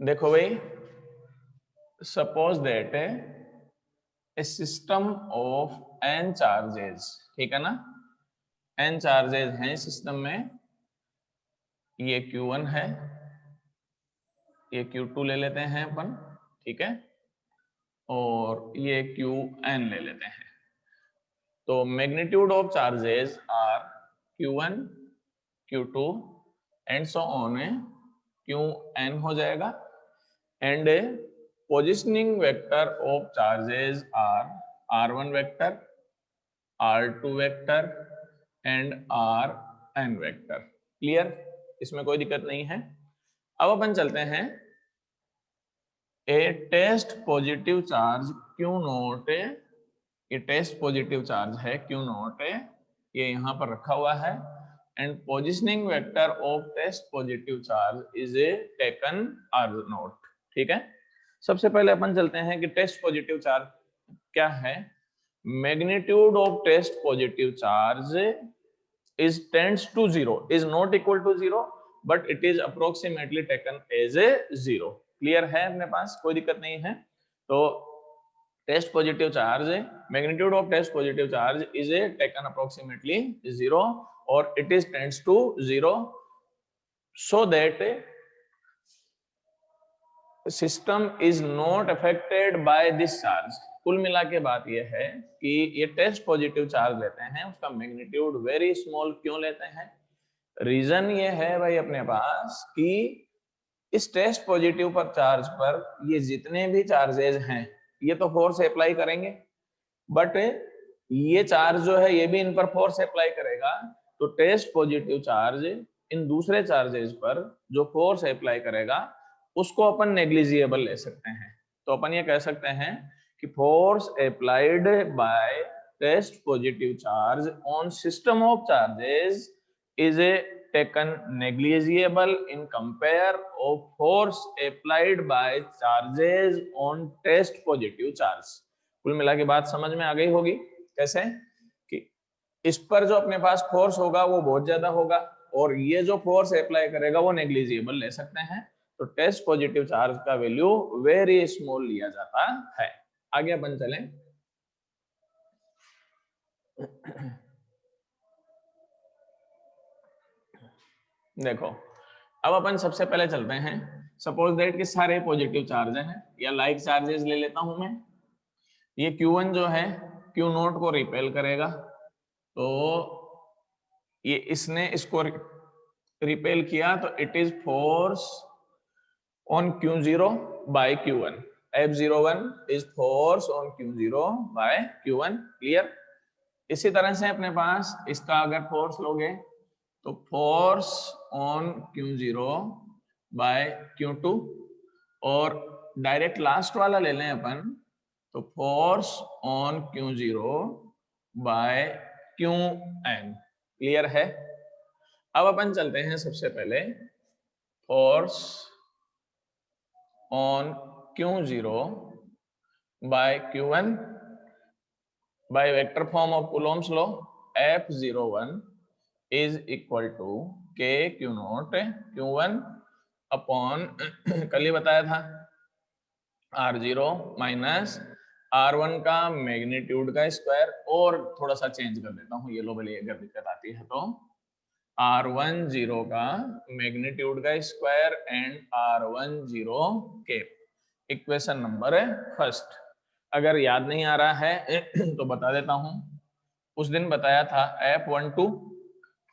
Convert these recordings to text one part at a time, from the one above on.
देखो भाई, suppose that A system of n charges, ठीक है ना, n चार्जेस हैं सिस्टम में, ये Q1 है, ये Q2 ले लेते हैं अपन, ठीक है, और ये Qn ले लेते हैं। तो magnitude of charges are Q1, Q2 and so on Qn हो जाएगा, and positioning vector of charges are R1 vector, R2 vector and Rn vector. Clear, इसमें कोई दिक्कत नहीं है। अब अपन चलते हैं a test positive charge Q naught, ये टेस्ट पॉजिटिव चार्ज है Q नोट, ये यहाँ पर रखा हुआ है, and positioning vector of test positive charge is a taken R note, ठीक है। सबसे पहले अपन चलते हैं कि टेस्ट पॉजिटिव चार्ज क्या है। Magnitude of test positive charge is tends to 0 is not equal to 0 but it is approximately taken as a 0। Clear है अपने पास, कोई दिक्कत नहीं है। तो test positive charge, magnitude of test positive charge is a taken approximately 0 और it is tends to 0 so that system is not affected by this charge। कुल मिला के बात यह है कि ये टेस्ट पॉजिटिव चार्ज लेते हैं, उसका मैग्नीट्यूड वेरी स्मॉल क्यों लेते हैं? रीजन ये है भाई अपने पास कि इस टेस्ट पॉजिटिव पर चार्ज पर ये जितने भी चार्जेस हैं ये तो फोर्स अप्लाई करेंगे, बट ये चार्ज जो है ये भी इन पर फोर्स अप्लाई करेगा। तो टेस्ट पॉजिटिव चार्ज इन दूसरे चार्जेस पर जो फोर्स अप्लाई करेगा उसको अपन नेग्लिजिबल ले सकते हैं। तो अपन ये कह सकते हैं कि force applied by test positive charge on system of charges is a taken negligible in compare of force applied by charges on test positive charge। कुल मिला के बात समझ में आ गई होगी कैसे कि इस पर जो अपने पास फोर्स होगा वो बहुत ज्यादा होगा और ये जो फोर्स अप्लाई करेगा वो नेग्लिजिबल ले सकते हैं। तो टेस्ट पॉजिटिव चार्ज का वैल्यू वेरी स्मॉल लिया जाता है। आगे अपन चलें। देखो, अब अपन सबसे पहले चलते हैं, सपोज दैट कि सारे पॉजिटिव चार्ज हैं या लाइक चार्जेस ले लेता हूं मैं। ये Q1 जो है Q नोट को रिपेल करेगा, तो ये इसने इसको रिपेल किया तो it is force on Q0 by Q1। F01 is force on Q0 by Q1। Clear. इसी तरह से अपने पास इसका अगर फोर्स लोगे तो force on Q0 bye Q2, और डायरेक्ट लास्ट वाला ले लें अपन तो force on Q0 by Qn। Clear है। अब अपन चलते हैं सबसे पहले force on Q0 by Q1 by vector form of Coulomb's law. F01 is equal to K Q naught Q1 upon कल ही बताया था R0 माइनस R1 का मैग्नीट्यूड का स्क्वायर, और थोड़ा सा चेंज कर देता हूँ, ये लो भले अगर दिक्कत आती है तो R10 का मैग्नीट्यूड का स्क्वायर एंड R10 के। Equation number first. अगर याद नहीं आ रहा है तो बता देता हूँ। उस दिन बताया था F12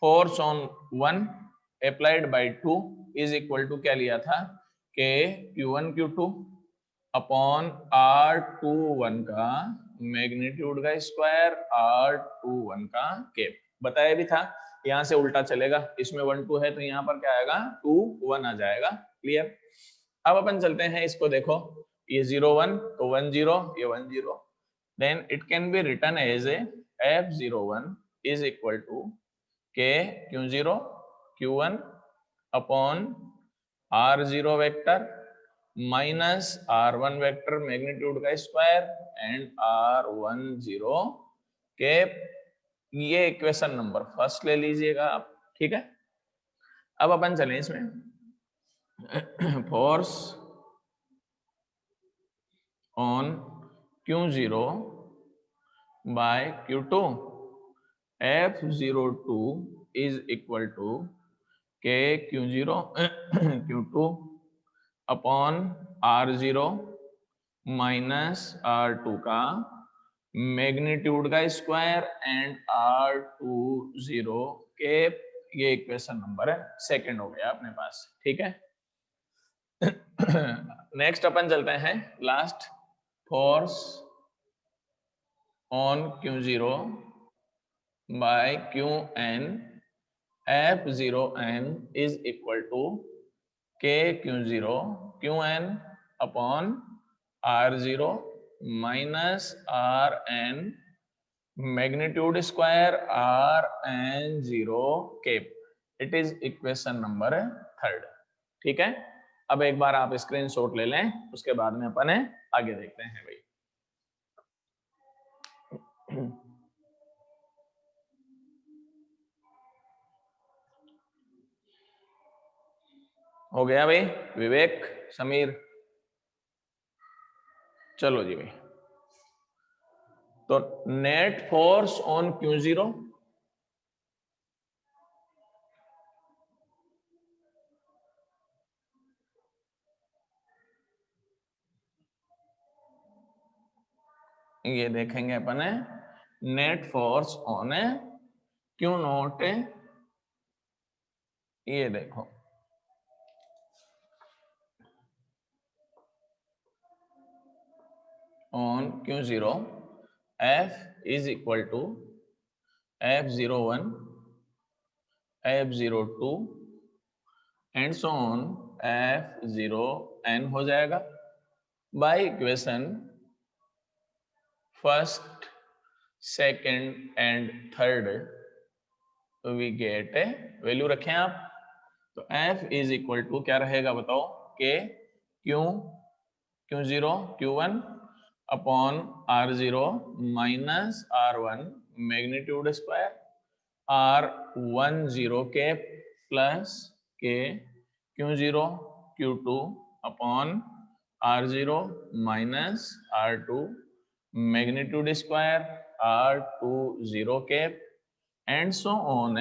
force on 1 applied by 2 is equal to क्या लिया था कि Q1 Q2 अपॉन R21 का मैग्नीट्यूड का स्क्वायर R21 का केप। बताया भी था, यहाँ से उल्टा चलेगा, इसमें 1 2 है तो यहाँ पर क्या आएगा 2 1 आ जाएगा। क्लियर। अब अपन चलते हैं इसको, देखो ये 0 1 तो 1 0, ये 1 0, then it can be written as a F01 is equal to K Q0 Q1 upon R0 vector minus R1 vector magnitude का स्क्वायर एंड R10 कैप। ये इक्वेशन नंबर फर्स्ट ले लीजिएगा आप, ठीक है। अब अपन चलें इसमें force on Q0 by Q2, F02 is equal to K Q0 Q2 upon R0 minus R2 का मैग्नीट्यूड का स्क्वायर एंड R20 के, ये इक्वेशन नंबर है सेकंड हो गया अपने पास, ठीक है। नेक्स्ट अपन चलते हैं last, force on Q0 by Qn, F0n is equal to K Q0 Qn upon R0 minus Rn magnitude square Rn0 cap. It is equation number third, ठीक है। अब एक बार आप स्क्रीनशॉट ले लें, उसके बाद में अपन आगे देखते हैं भाई। हो गया भाई विवेक, समीर? चलो जी भाई, तो नेट फोर्स ऑन Q0 ये देखेंगे अपन नेट फोर्स ऑन Q0, ये देखो on Q0 F is equal to F01 F02 and so on F0n हो जाएगा by equation first, second and third we get value रखें आप, तो F इज इक्वल टू क्या रहेगा बताओ, K Q0 Q1 upon R0 minus R1 magnitude square R10 के plus K Q0 Q2 upon R0 minus R2 magnitude square R20 के and so on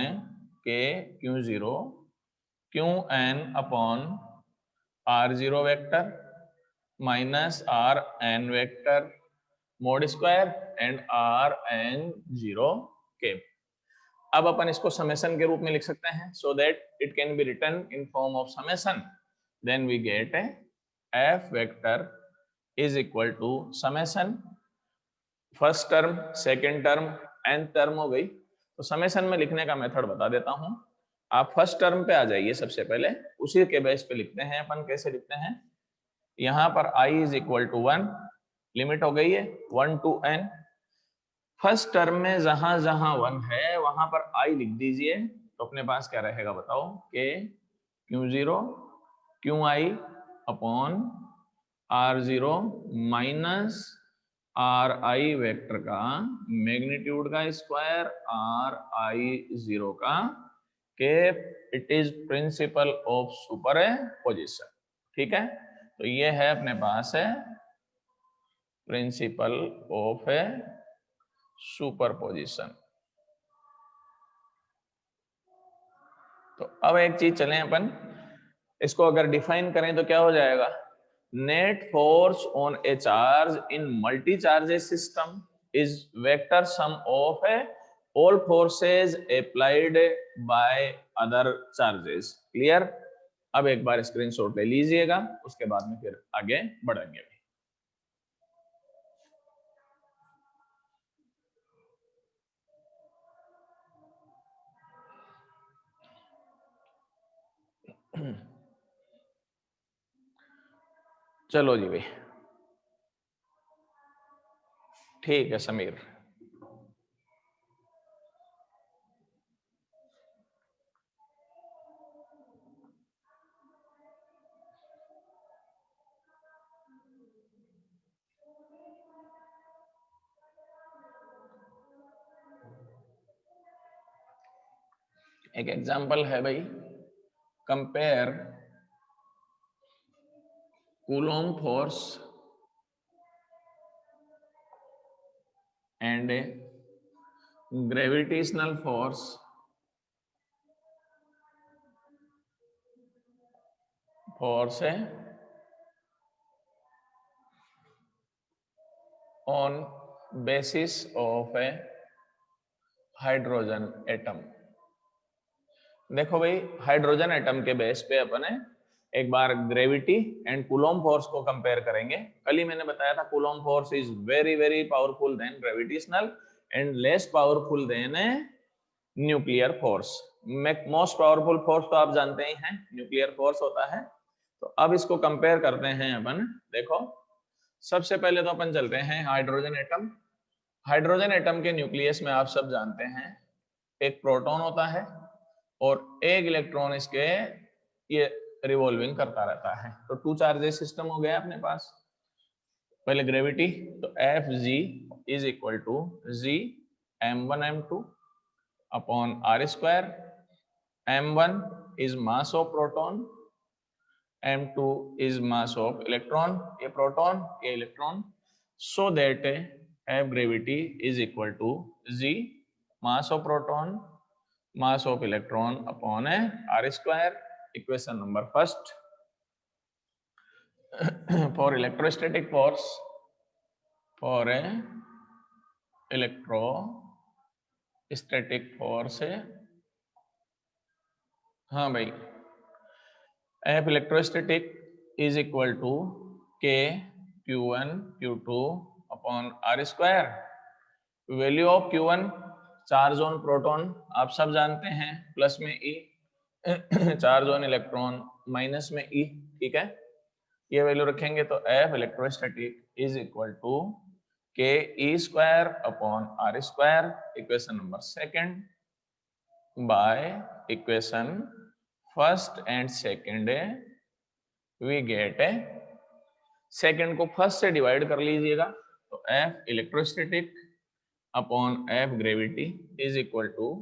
K Q0 Qn upon R0 vector minus Rn vector mode square and Rn0 के। अब अपन इसको summation के रूप में लिख सकते हैं, so that it can be written in form of summation, then we get F vector is equal to summation first term, second term, nth term हो गई। तो समेशन में लिखने का मेथड बता देता हूं, आप फर्स्ट टर्म पे आ जाइए सबसे पहले, उसी के बेस पे लिखते हैं अपन। कैसे लिखते हैं, यहां पर I is equal to 1, limit हो गई है 1 to n। फर्स्ट टर्म में जहां जहां 1 है वहां पर I लिख दीजिए, तो अपने पास क्या रहेगा बताओ, K Q0 QI upon R0 minus RI vector का मैग्नीट्यूड का स्क्वायर RI0 का cap, it is principle of superposition, ठीक है। तो ये है अपने पास प्रिंसिपल ऑफ सुपरपोजिशन। तो अब एक चीज चलें अपन, इसको अगर डिफाइन करें तो क्या हो जाएगा, net force on A charge in multi charges system is vector sum of all forces applied by other charges. Clear? अब एक बार स्क्रीनशॉट ले लीजिएगा, उसके बाद में फिर आगे बढ़ेंगे। चलो जी भाई, ठीक है समीर। एक एग्जांपल है भाई, compare Coulomb force and a gravitational force on basis of a hydrogen atom. देखो भाई, हाइड्रोजन एटम के बेस पे अपन एक बार ग्रेविटी एंड कूलॉम फोर्स को कंपेयर करेंगे। कल ही मैंने बताया था Coulomb force is very very powerful than gravitational and less powerful than nuclear force. Most powerful force तो आप जानते ही हैं, न्यूक्लियर फोर्स होता है। तो अब इसको कंपेयर करते हैं अपन। देखो, सबसे पहले तो अपन चलते हैं हाइड्रोजन एटम। हाइड्रोजन एटम के न्यूक्लियस में आप सब जानते हैं एक प्रोटॉन होता है और एक इलेक्ट्रॉन इसके ये रिवॉल्विंग करता रहता है। तो टू चार्जेस सिस्टम हो गया अपने पास। पहले ग्रेविटी, तो F G is equal to G m1m2 upon r square. m1 is mass of proton, m2 is mass of electron, ये proton ये electron, so that F gravity is equal to g mass of proton mass of electron upon r square। equation number first। for electrostatic force, for a electrostatic force, हाँ भाई, F electrostatic is equal to K Q1 Q2 upon R square। Value of Q1 charge on proton आप सब जानते हैं, plus में E, charge on electron minus में E। ठीक है, ये वैल्यू रखेंगे तो F electrostatic is equal to K E square upon R square. Equation number second. By equation first and second we get second को फर्स्ट से डिवाइड कर लीजिएगा, तो F electrostatic upon F gravity is equal to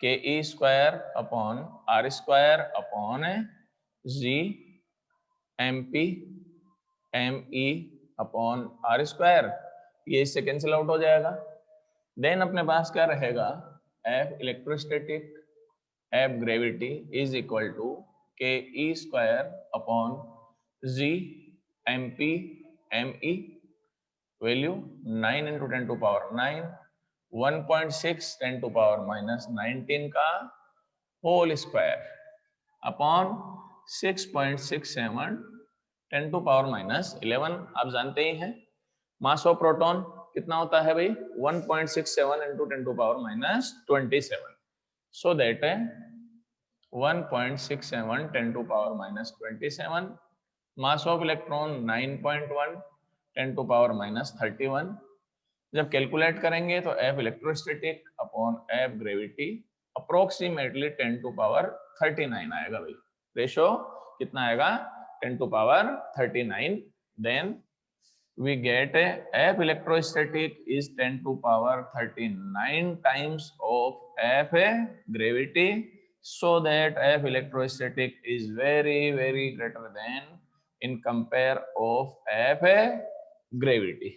K E square upon R square upon G M P M E upon R square. ये इससे cancel out हो जाएगा। देन अपने पास क्या रहेगा, F electrostatic F gravity is equal to K E square upon G M P M E. Value 9 into 10 to power 9, 1.6 10 to power minus 19 का whole square upon 6.67 10 to power minus 11। आप जानते ही हैं mass of proton कितना होता है भाई, 1.67 into 10 to power minus 27। So that 1.67 10 to power minus 27। Mass of electron 9.1 10 to power minus 31। जब calculate करेंगे तो F electrostatic upon F gravity approximately 10 to power 39 आएगा भाई। रेशो कितना आएगा, 10 to power 39। Then we get F electrostatic is 10 to power 39 times of F gravity, so that F electrostatic is very very greater than in compare of F gravity।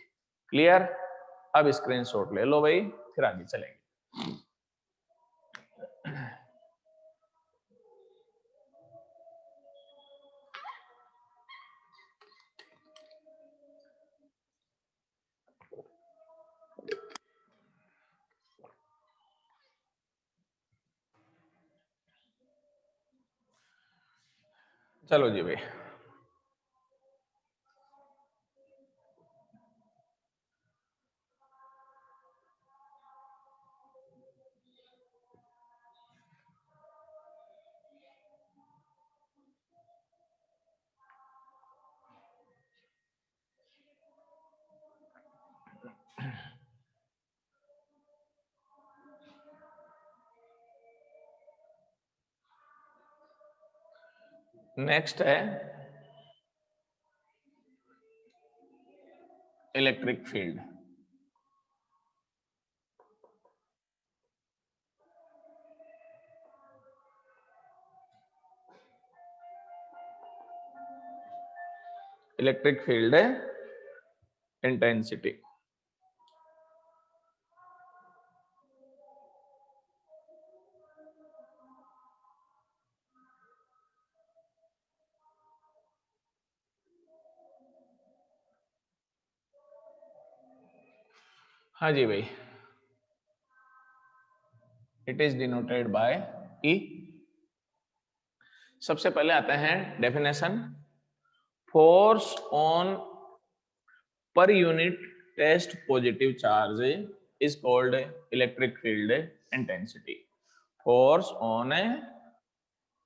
Clear? अब screenshot ले लो भाई, फिर आगे चलेंगे। चलो जी भाई, नेक्स्ट है electric field. Electric field intensity. हाँ जी भाई, इट इज डिनोटेड बाय ई। सबसे पहले आते हैं definition. Force on per unit test positive charge is called electric field intensity. Force on a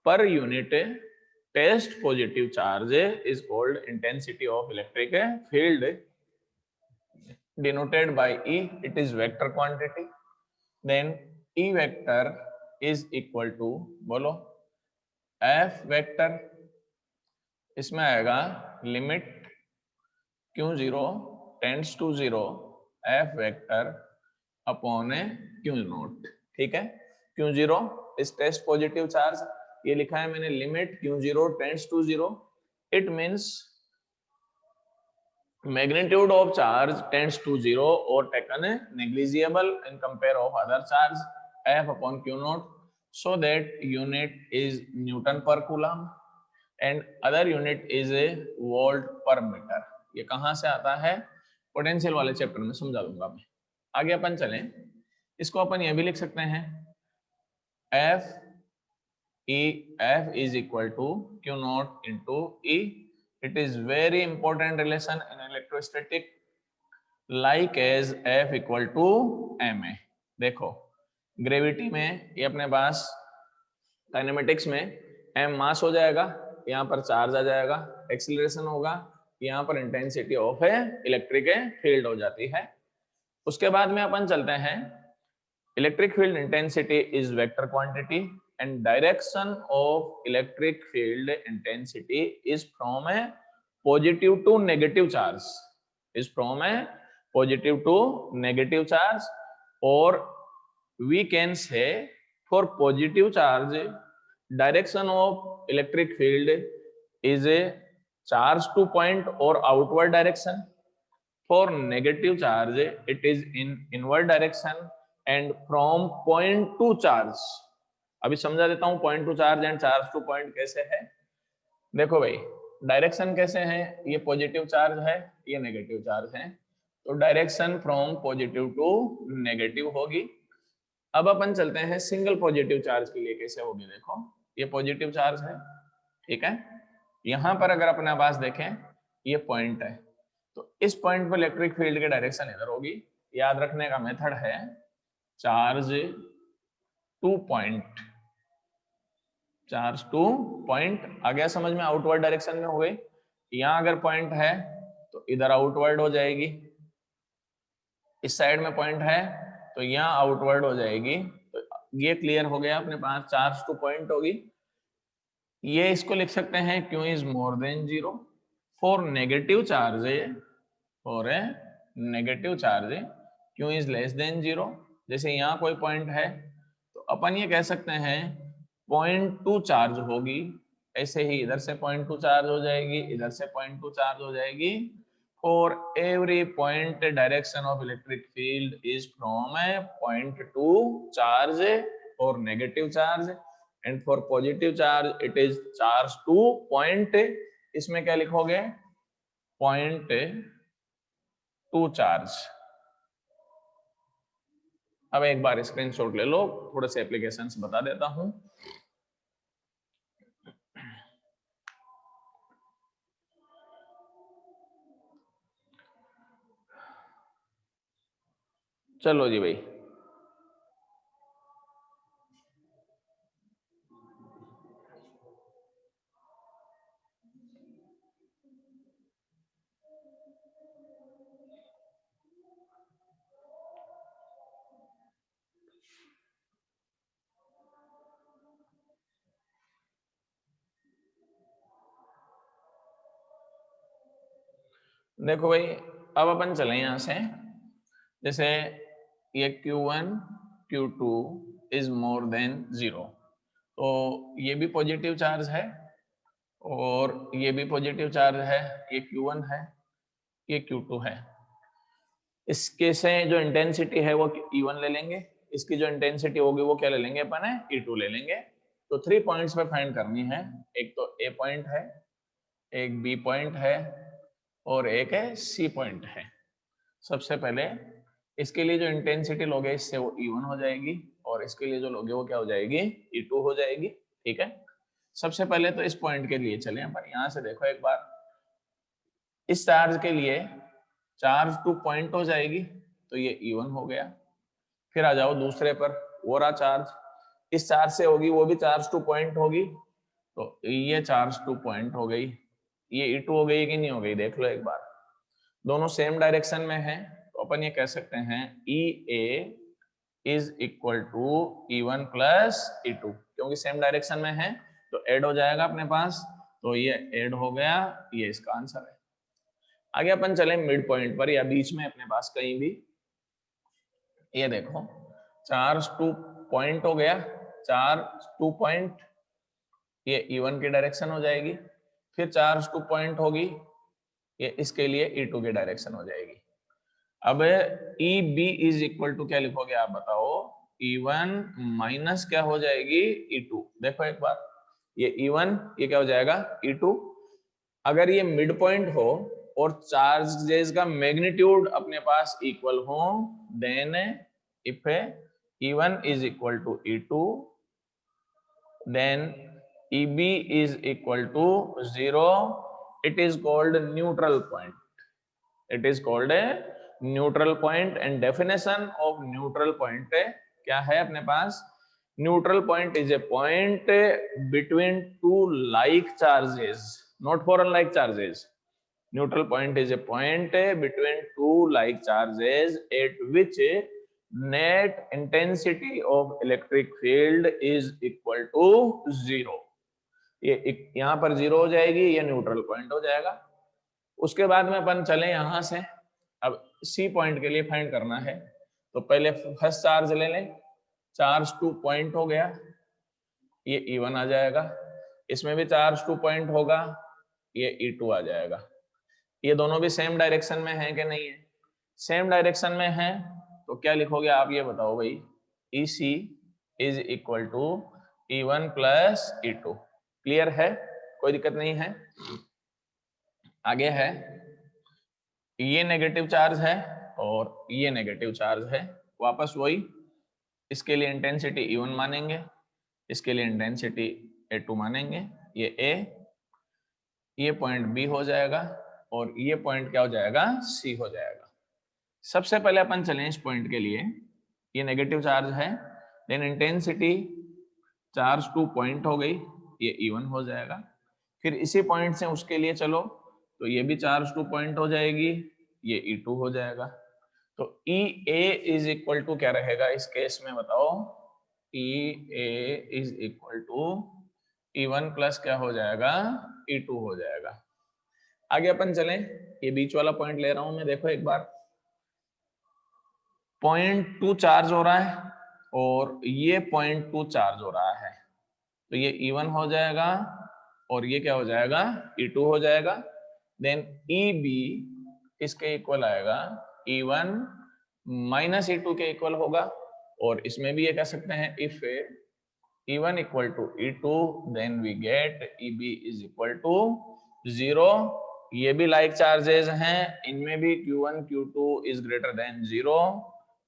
per unit test positive charge is called intensity of electric field, denoted by E. It is vector quantity. Then E vector is equal to, बोलो, F vector, इसमें आएगा limit Q0 tends to 0 F vector upon a Q0। ठीक है, Q0 is test positive charge, ये लिखा है मैंने limit Q0 tends to 0। It means magnitude of charge tends to 0 or taken negligible in compare of other charge F upon Q0, so that unit is Newton per coulomb and other unit is a volt per meter। ये कहाँ से आता है? Potential वाले chapter में समझा दूंगा मैं। आगे अपन चलें, इसको अपन ये भी लिख सकते हैं F is equal to Q0 into E। It is very important relation in electrostatic, like as F equal to ma। देखो ग्रेविटी में ये अपने पास काइनेमेटिक्स में m मास हो जाएगा, यहाँ पर चार्ज आ जाएगा, एक्सीलरेशन होगा, यहाँ पर इंटेंसिटी ऑफ है इलेक्ट्रिक फील्ड हो जाती है। उसके बाद में अपन चलते हैं, electric field intensity is vector quantity and direction of electric field intensity is from a positive to negative charge, is from a positive to negative charge, और we can say for positive charge direction of electric field is a charge to point or outward direction. For negative charge it is in inward direction and from point to charge। अभी समझा देता हूं point to charge and charge to point कैसे है। देखो भाई direction कैसे है, ये पॉजिटिव चार्ज है, ये नेगेटिव चार्ज है, तो direction from positive to negative होगी। अब अपन चलते हैं सिंगल पॉजिटिव चार्ज के लिए कैसे होगी। देखो ये पॉजिटिव चार्ज है, ठीक है, यहां पर अगर अपने पास देखें ये पॉइंट है, तो इस पॉइंट पर इलेक्ट्रिक फील्ड की डायरेक्शन इधर होगी। याद रखने का मेथड है charge to point, charge to point. आ गया समझ में? आउटवर्ड डायरेक्शन में हो गई, यहां अगर पॉइंट है तो इधर आउटवर्ड हो जाएगी, इस साइड में पॉइंट है तो यहाँ आउटवर्ड हो जाएगी। तो ये क्लियर हो गया अपने पास, चार्ज टू पॉइंट होगी। ये इसको लिख सकते हैं Q is more than 0 for negative charge, for a negative charge Q is less than 0। जैसे यहाँ कोई पॉइंट है तो अपन ये कह सकते हैं पॉइंट टू चार्ज होगी, ऐसे ही इधर से पॉइंट टू चार्ज हो जाएगी, इधर से पॉइंट टू चार्ज हो जाएगी। For every point direction of electric field is from a point to charge or negative charge, and for positive charge it is charge to point। इसमें क्या लिखोगे? point to charge। अब एक बार screenshot ले लो, थोड़े से एप्लीकेशंस बता देता हूं। चलो जी भाई, देखो भाई अब अपन चले यहां से, जैसे ये Q1 Q2 is more than 0, तो ये भी पॉजिटिव चार्ज है और ये भी पॉजिटिव चार्ज है, ये Q1 है, ये Q2 है। इसके से जो इंटेंसिटी है वो E1 ले लेंगे, इसकी जो इंटेंसिटी होगी वो क्या ले लेंगे अपन है, E2 ले लेंगे। तो 3 पॉइंट्स पे फाइंड करनी है, एक तो A पॉइंट है, एक B पॉइंट है और एक है C पॉइंट है। सबसे पहले इसके लिए जो इंटेंसिटी लोगे इससे वो E1 हो जाएगी, और इसके लिए जो लोगे वो क्या हो जाएगी, E2 हो जाएगी। ठीक है, सबसे पहले तो इस पॉइंट के लिए चले अपन, यहां से देखो एक बार, इस चार्ज के लिए चार्ज टू पॉइंट हो जाएगी, तो ये E1 हो गया। फिर आ जाओ दूसरे पर, वो रहा चार्ज, इस चार्ज से होगी वो भी चार्ज टू पॉइंट होगी, तो ये चार्ज टू पॉइंट हो गई, ये E2 हो गई कि नहीं हो गई, देख लो एक बार। दोनों सेम डायरेक्शन में है, तो अपन ये कह सकते हैं EA is equal to E1 plus E2, क्योंकि सेम डायरेक्शन में है तो ऐड हो जाएगा अपने पास, तो ये ऐड हो गया, ये इसका आंसर है। आगे अपन चले मिड पॉइंट पर या बीच में अपने पास कहीं भी, ये देखो चार्ज टू पॉइंट हो गया, चार्ज टू पॉइंट, ये E1 की डायरेक्शन हो जाएगी, फिर चार्ज टू पॉइंट होगी, ये इसके लिए E2 की डायरेक्शन हो जाएगी। अब EB इज इक्वल टू क्या लिखोगे आप बताओ, E1 माइनस क्या हो जाएगी, E2। देखो एक बार, ये E1 ये क्या हो जाएगा, E2। अगर ये मिड पॉइंट हो और चार्जेस का मैग्नीट्यूड अपने पास इक्वल हो, then if E1 is equal to E2, then EB is equal to 0, it is called neutral point. It is called a neutral point, and definition of neutral point क्या है अपने पास, neutral point is a point between two like charges, not for unlike charges. Neutral point is a point between two like charges at which net intensity of electric field is equal to 0. ये यहाँ पर 0 हो जाएगी, ये neutral point हो जाएगा। उसके बाद में अपन चले यहाँ से, अब सी पॉइंट के लिए फाइंड करना है, तो पहले फर्स्ट चार्ज ले लें, चार्ज टू पॉइंट हो गया, ये E1 आ जाएगा, इसमें भी चार्ज टू पॉइंट होगा, ये E2 आ जाएगा। ये दोनों भी सेम डायरेक्शन में है कि नहीं है, सेम डायरेक्शन में है, तो क्या लिखोगे आप ये बताओ भाई, EC is equal to E1 plus E2। Clear है, कोई दिक्कत नहीं है। आगे है, ये नेगेटिव चार्ज है और ये नेगेटिव चार्ज है, वापस वही, इसके लिए इंटेंसिटी E1 मानेंगे, इसके लिए इंटेंसिटी A2 मानेंगे, ये A, ये पॉइंट B हो जाएगा, और ये पॉइंट क्या हो जाएगा, C हो जाएगा। सबसे पहले अपन चलें इस पॉइंट के लिए, ये नेगेटिव चार्ज है, then intensity charge to point हो गई, ये E1 हो जाएगा। फिर इसी पॉइंट से उसके लिए चलो, तो ये भी चार्ज टू पॉइंट हो जाएगी, ये E2 हो जाएगा। तो EA इज इक्वल टू क्या रहेगा इस केस में बताओ, EA is equal to E1 plus क्या हो जाएगा, E2 हो जाएगा। आगे अपन चलें, ये बीच वाला पॉइंट ले रहा हूं मैं, देखो एक बार, पॉइंट टू चार्ज हो रहा है और ये पॉइंट टू चार्ज हो रहा है, तो ये E1 हो जाएगा और ये क्या हो जाएगा, E2 हो जाएगा। देन EB इसके इक्वल आएगा, E1 माइनस E2 के इक्वल होगा, और इसमें भी ये कह सकते हैं if E1 equal to E2 then we get EB is equal to 0। ये भी लाइक चार्जेस हैं, इनमें भी Q1 Q2 is greater than 0,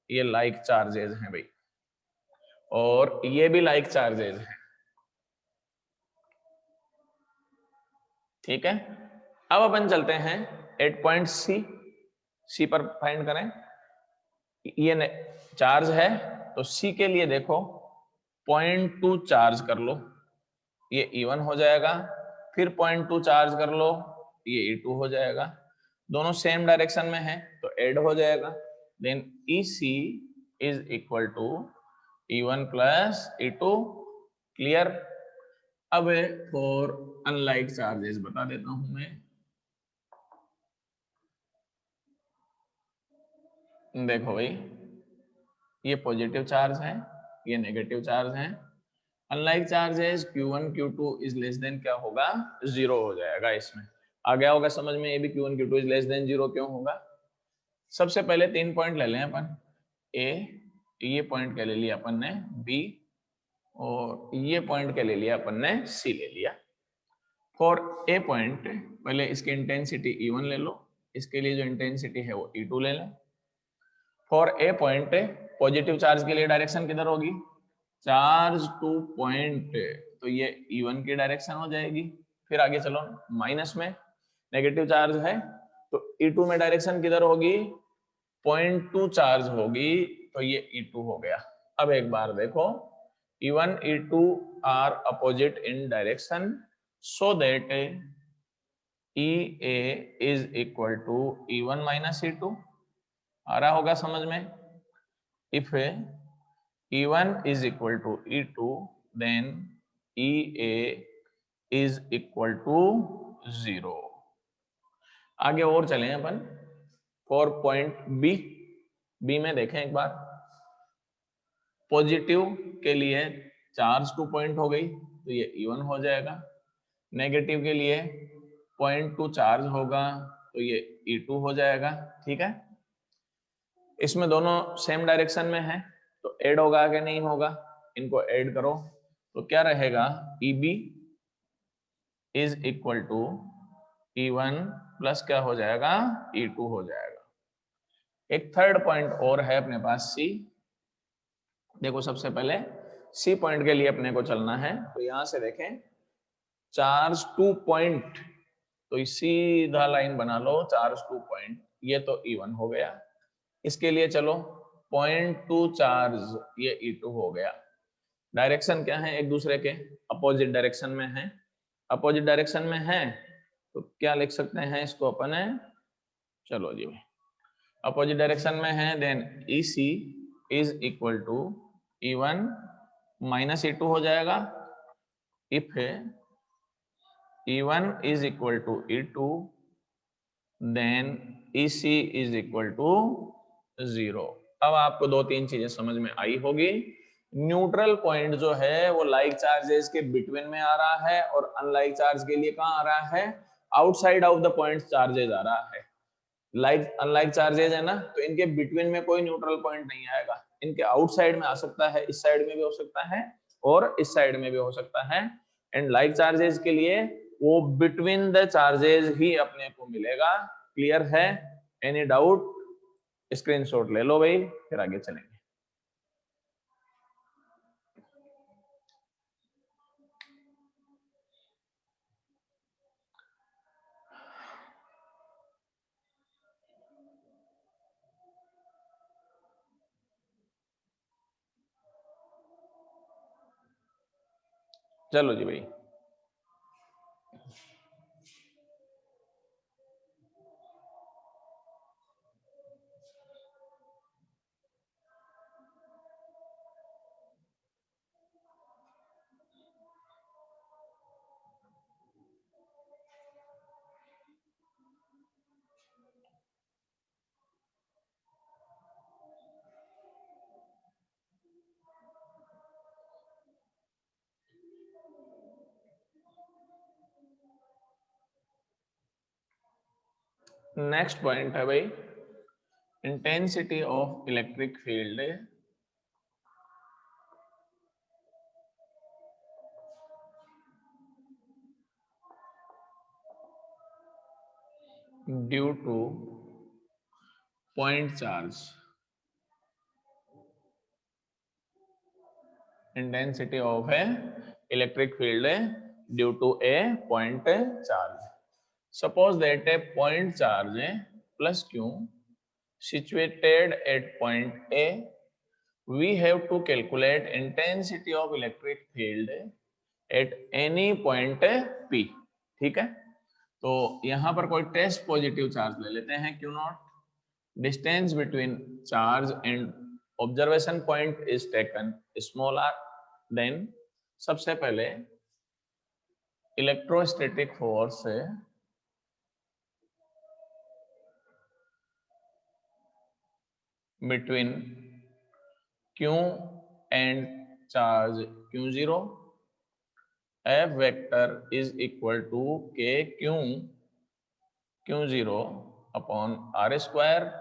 ये लाइक चार्जेस हैं भाई, और ये भी लाइक चार्जेस हैं। ठीक है, अब अपन चलते हैं 8 पॉइंट सी पर फाइंड करें। ये चार्ज है, तो सी के लिए देखो, पॉइंट टू चार्ज कर लो, ये E1 हो जाएगा, फिर पॉइंट टू चार्ज कर लो, ये E2 हो जाएगा। दोनों सेम डायरेक्शन में है तो ऐड हो जाएगा। Then EC is equal to E1 plus E2। Clear. अब फॉर अनलाइक चार्जेस बता देता हूं मैं, देखो भाई, ये पॉजिटिव चार्ज है, ये नेगेटिव चार्ज है। Unlike charges Q1 Q2 is less than क्या होगा, 0 हो जाएगा। इसमें आ गया होगा समझ में, ये भी Q1 Q2 is less than 0 क्यों होगा। सबसे पहले 3 पॉइंट ले लें अपन, ए, ये पॉइंट क्या ले लिया अपन ने, बी, और ये पॉइंट क्या ले लिया अपन ने, सी ले लिया। फॉर ए पॉइंट पहले इसकी इंटेंसिटी E1 ले लो, इसके लिए जो इंटेंसिटी है वो E2 ले लें। For a point positive charge के लिए डायरेक्शन किधर होगी, चार्ज टू पॉइंट, तो ये E1 की डायरेक्शन हो जाएगी। फिर आगे चलो, माइनस में नेगेटिव चार्ज है तो E2 में डायरेक्शन किधर होगी, पॉइंट टू चार्ज होगी, तो ये E2 हो गया। अब एक बार देखो, E1 E2 are opposite in direction, so that EA is equal to E1 minus E2, आ रहा होगा समझ में। If E1 is equal to E2, then EA is equal to 0। आगे और चलें अपन, फॉर पॉइंट बी में देखें एक बार, पॉजिटिव के लिए चार्ज टू पॉइंट हो गई तो ये E1 हो जाएगा, नेगेटिव के लिए पॉइंट टू चार्ज होगा तो ये E2 हो जाएगा। ठीक है, इसमें दोनों सेम डायरेक्शन में है तो ऐड होगा कि नहीं होगा, इनको ऐड करो तो क्या रहेगा, EB is equal to E1 plus क्या हो जाएगा, E2 हो जाएगा। एक थर्ड पॉइंट और है अपने पास C। देखो सबसे पहले C पॉइंट के लिए अपने को चलना है, तो यहां से देखें चार्ज टू पॉइंट, तो सीधा लाइन बना लो चार्ज टू पॉइंट, ये तो E1 हो गया। इसके लिए चलो पॉइंट टू चार्ज, ये E2 हो गया। डायरेक्शन क्या है, एक दूसरे के अपोजिट डायरेक्शन में है, अपोजिट डायरेक्शन में है तो क्या लिख सकते हैं इसको अपन है, चलो जी भाई अपोजिट डायरेक्शन में है, then EC is equal to E1 minus E2 हो जाएगा। If E1 is equal to E2 then EC is equal to 0। अब आपको दो तीन चीजें समझ में आई होगी। न्यूट्रल पॉइंट जो है वो लाइक चार्जेस के बिटवीन में आ रहा है और अनलाइक चार्ज के लिए कहां आ रहा है, outside of the point charges आ रहा है। लाइक अनलाइक चार्जेस है ना, तो इनके बिटवीन में कोई न्यूट्रल पॉइंट नहीं आएगा, इनके आउटसाइड में आ सकता है, इस साइड में भी हो सकता है और इस साइड में भी हो सकता है। एंड लाइक चार्जेस के लिए वो बिटवीन द चार्जेस ही अपने को मिलेगा। क्लियर है, एनी डाउट, स्क्रीनशॉट ले लो भाई, फिर आगे चलेंगे। चलो जी भाई, नेक्स्ट पॉइंट है भाई, intensity of electric field due to point charge, intensity of a electric field due to a point charge. Suppose that a point charge plus q situated at point A, we have to calculate intensity of electric field at any point P। ठीक है, तो यहां पर कोई test positive charge ले लेते हैं Q naught, distance between charge and observation point is taken small r। Then सबसे पहले electrostatic force between Q and charge Q0, F vector is equal to K Q0 upon R square,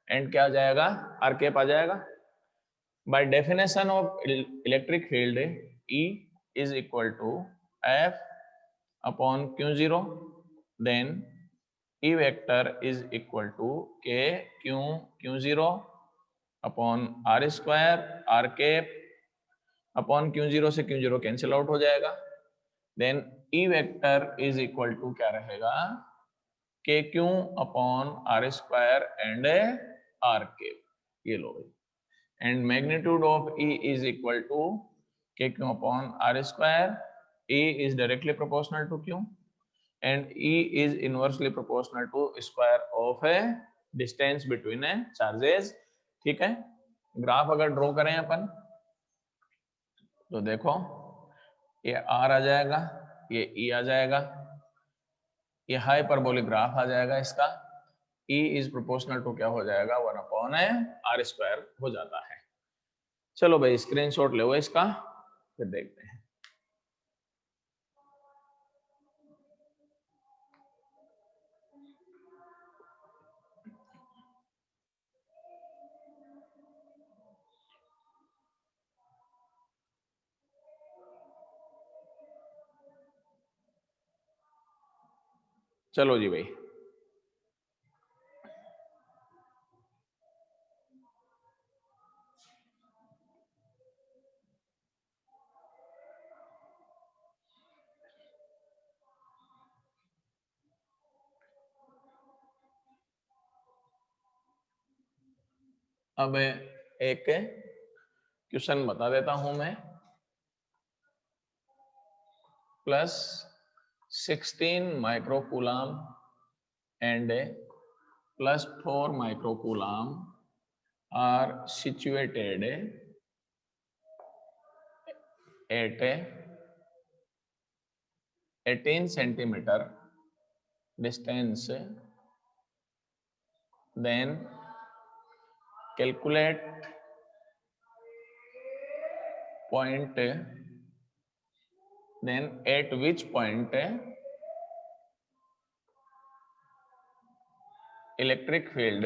and क्या आ जाएगा, R cap आ जाएगा। By definition of electric field E is equal to F upon Q0, then E vector is equal to K Q0 upon R square R cap upon Q zero से Q zero cancel out हो जाएगा, then E vector is equal to क्या रहेगा, K Q upon R square and R cap, ये लो भाई, and magnitude of E is equal to K Q upon R square, E is directly proportional to Q and E is inversely proportional to square of a distance between a charges। ठीक है, graph अगर draw करें अपन तो देखो ये R आ जाएगा, ये E आ जाएगा, ये हाइपरबोलिक ग्राफ आ जाएगा इसका, E इज प्रोपोर्शनल टू क्या हो जाएगा, 1/r² हो जाता है। चलो भाई स्क्रीनशॉट लो इसका, फिर देखते हैं। चलो जी भाई, अब एक क्वेश्चन बता देता हूं मैं, plus 16 microcoulomb and plus 4 microcoulomb are situated at 18 centimeter distance, then calculate point, then at which point electric field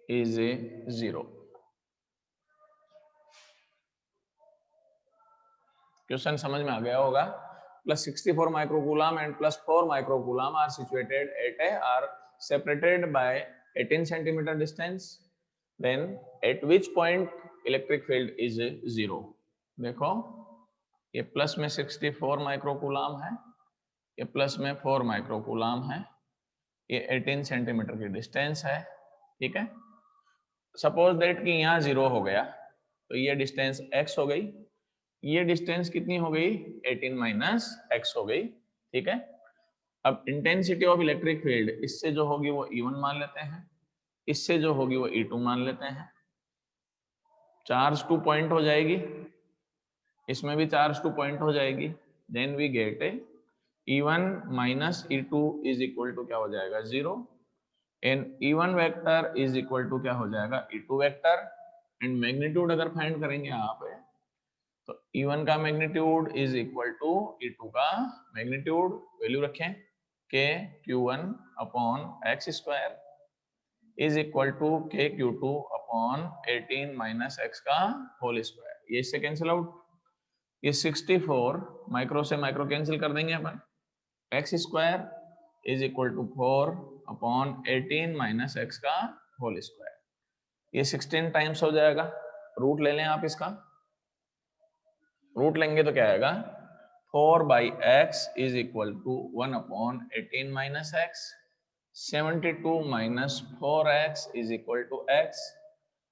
is 0। Question समझ में आ गया होगा। Plus 64 microcoulomb and plus 4 microcoulomb are situated at R separated by 18 centimeter distance, then at which point electric field is 0। देखो ये plus में 64 microcoulomb है, ये प्लस में 4 माइक्रोकूलम है, ये 18 सेंटीमीटर की डिस्टेंस है। ठीक है, सपोज दैट कि यहाँ 0 हो गया तो ये डिस्टेंस x हो गई, ये डिस्टेंस कितनी हो गई, 18 माइनस x हो गई। ठीक है, अब इंटेंसिटी ऑफ इलेक्ट्रिक फील्ड इससे जो होगी वो E1 मान लेते हैं, इससे जो होगी वो E2 मान लेते हैं। चार्ज टू पॉइंट हो जाएगी, इसमें भी चार्ज टू पॉइंट हो जाएगी, then we get E1 minus E2 is equal to क्या हो जाएगा, 0, and E1 vector is equal to क्या हो जाएगा, E2 वेक्टर, एंड मैग्नीट्यूड अगर फाइंड करेंगे आप तो E1 का magnitude is equal to E2 का मैग्नीट्यूड, वैल्यू रखें के Q1 upon x square is equal to के Q2 अपॉन 18 माइनस एक्स का होल स्क्वायर। ये इससे कैंसिल आउट, ये 64 माइक्रो से माइक्रो कैंसिल कर देंगे अपन, X square is equal to 4 upon 18 minus x का होल स्क्वायर, ये 16 टाइम्स हो जाएगा। रूट ले लें आप इसका, रूट लेंगे तो क्या आएगा, 4 by x is equal to 1 upon 18 minus x, 72 minus 4x is equal to x,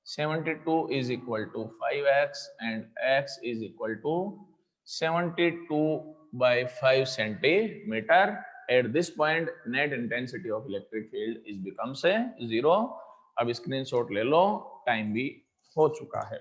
72 is equal to 5x and x is equal to 72 by 5 centimeter। At this point net intensity of electric field is becomes a 0। अब screenshot ले लो, time भी हो चुका है।